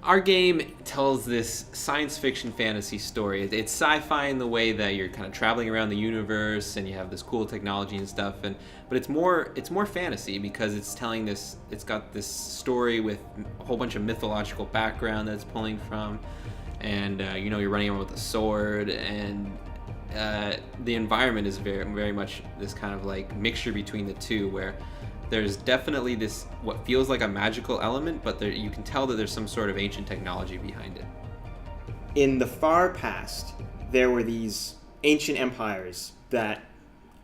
our game tells this science fiction fantasy story. It's sci-fi in the way that you're kind of traveling around the universe and you have this cool technology and stuff, but it's more fantasy because it's telling this. It's got this story with a whole bunch of mythological background that it's pulling from, and you're running around with a sword, and the environment is very, very much this kind of like mixture between the two, where there's definitely this what feels like a magical element, but you can tell that there's some sort of ancient technology behind it. In the far past, there were these ancient empires that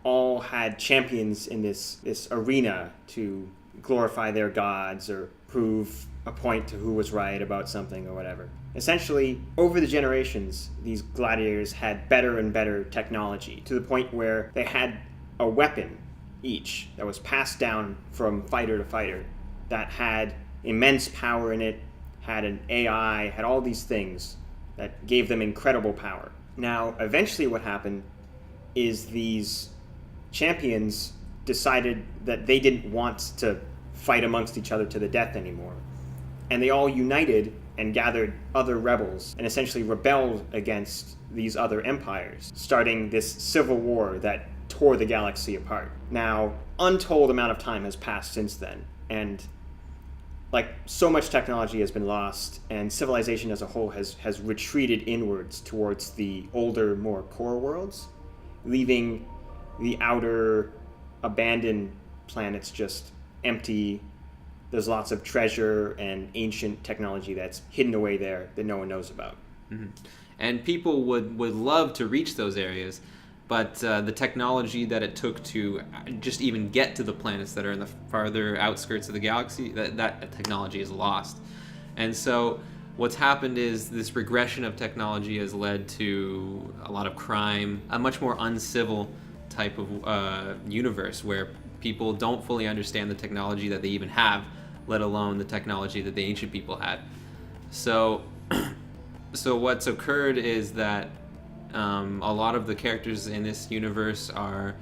all had champions in this arena to glorify their gods or prove a point to who was right about something or whatever. Essentially, over the generations, these gladiators had better and better technology to the point where they had a weapon each that was passed down from fighter to fighter that had immense power in it, had an AI, had all these things that gave them incredible power. Now, eventually what happened is these champions decided that they didn't want to fight amongst each other to the death anymore. And they all united and gathered other rebels and essentially rebelled against these other empires, starting this civil war that tore the galaxy apart. Now, untold amount of time has passed since then, and so much technology has been lost, and civilization as a whole has retreated inwards towards the older, more core worlds, leaving the outer, abandoned planets just empty. There's lots of treasure and ancient technology that's hidden away there that no one knows about. Mm-hmm. And people would love to reach those areas, but the technology that it took to just even get to the planets that are in the farther outskirts of the galaxy, that technology is lost. And so what's happened is this regression of technology has led to a lot of crime, a much more uncivil type of universe where people don't fully understand the technology that they even have, let alone the technology that the ancient people had. So what's occurred is that a lot of the characters in this universe are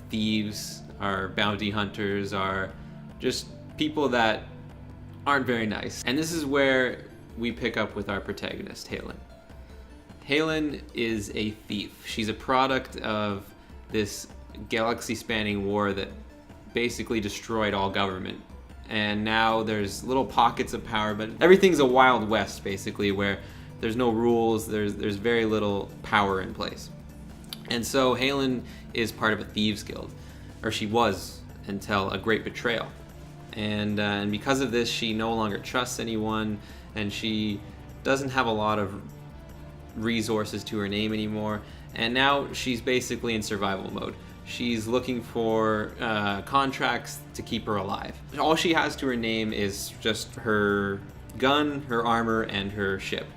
thieves, are bounty hunters, are just people that aren't very nice. And this is where we pick up with our protagonist, Halen. Halen is a thief. She's a product of this galaxy-spanning war that basically destroyed all government. And now there's little pockets of power, but everything's a Wild West, basically, where there's no rules, there's very little power in place. And so Halen is part of a thieves guild, or she was until a great betrayal. And because of this, she no longer trusts anyone, and she doesn't have a lot of resources to her name anymore. And now she's basically in survival mode. She's looking for contracts to keep her alive. All she has to her name is just her gun, her armor, and her ship.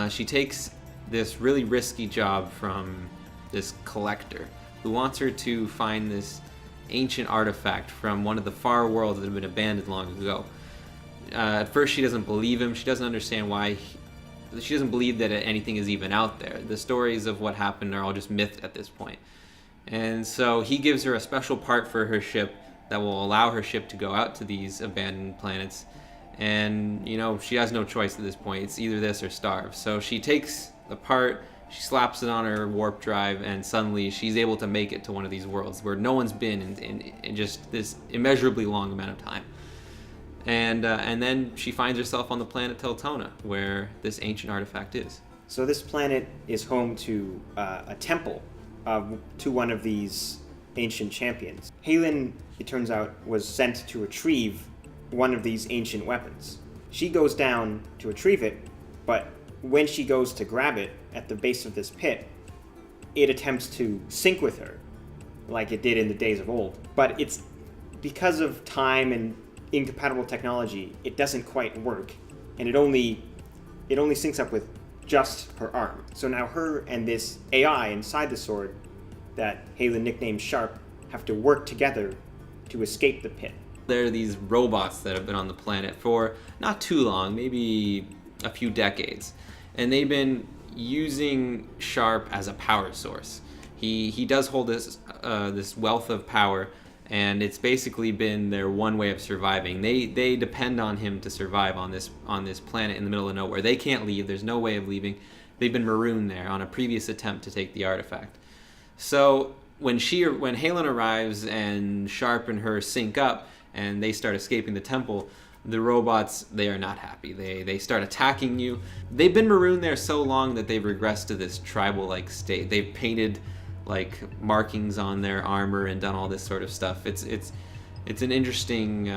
She takes this really risky job from this collector who wants her to find this ancient artifact from one of the far worlds that had been abandoned long ago. At first she doesn't believe him. She doesn't understand why. She doesn't believe that anything is even out there. The stories of what happened are all just myth at this point. And so he gives her a special part for her ship that will allow her ship to go out to these abandoned planets. And, she has no choice at this point. It's either this or starve. So she takes the part, she slaps it on her warp drive, and suddenly she's able to make it to one of these worlds where no one's been in just this immeasurably long amount of time. And then she finds herself on the planet Teltona, where this ancient artifact is. So this planet is home to a temple to one of these ancient champions. Halen, it turns out, was sent to retrieve one of these ancient weapons. She goes down to retrieve it, but when she goes to grab it at the base of this pit, it attempts to sync with her, like it did in the days of old. But it's because of time and incompatible technology, it doesn't quite work, and it only syncs up with just her arm. So now her and this AI inside the sword that Halen nicknamed Sharp have to work together to escape the pit. There are these robots that have been on the planet for not too long, maybe a few decades, and they've been using Sharp as a power source. He does hold this wealth of power, and it's basically been their one way of surviving. They depend on him to survive on this planet in the middle of nowhere. They can't leave. There's no way of leaving. They've been marooned there on a previous attempt to take the artifact. So when Halen arrives and Sharp and her sync up and they start escaping the temple, the robots, they are not happy. They start attacking you. They've been marooned there so long that they've regressed to this tribal-like state. They've painted like markings on their armor and done all this sort of stuff. It's an interesting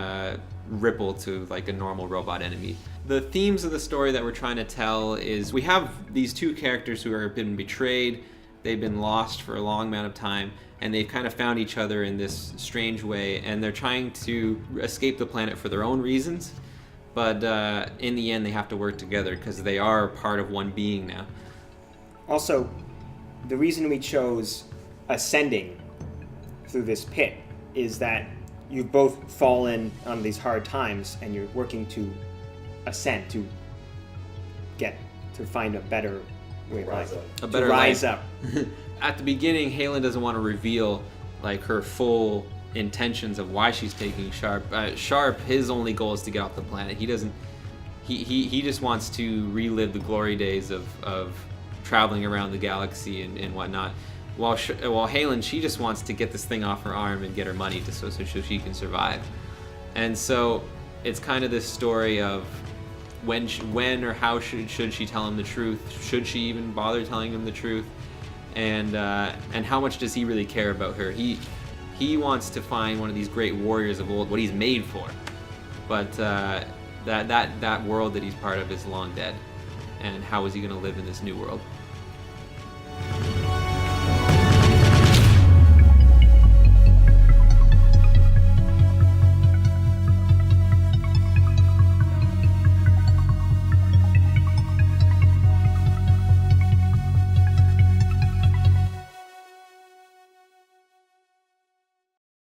ripple to like a normal robot enemy. The themes of the story that we're trying to tell is we have these two characters who have been betrayed. They've been lost for a long amount of time, and they've kind of found each other in this strange way, and they're trying to escape the planet for their own reasons, but in the end they have to work together because they are part of one being now. Also, the reason we chose ascending through this pit is that you've both fallen on these hard times, and you're working to ascend, to find a better way of life. A better rise life. up. At the beginning, Halen doesn't want to reveal like her full intentions of why she's taking Sharp. Sharp, his only goal is to get off the planet. He doesn't. He just wants to relive the glory days of traveling around the galaxy and whatnot. While Halen, she just wants to get this thing off her arm and get her money so she can survive. And so it's kind of this story of when or how should she tell him the truth? Should she even bother telling him the truth? And how much does he really care about her? He wants to find one of these great warriors of old, what he's made for. But that world that he's part of is long dead. And how is he going to live in this new world?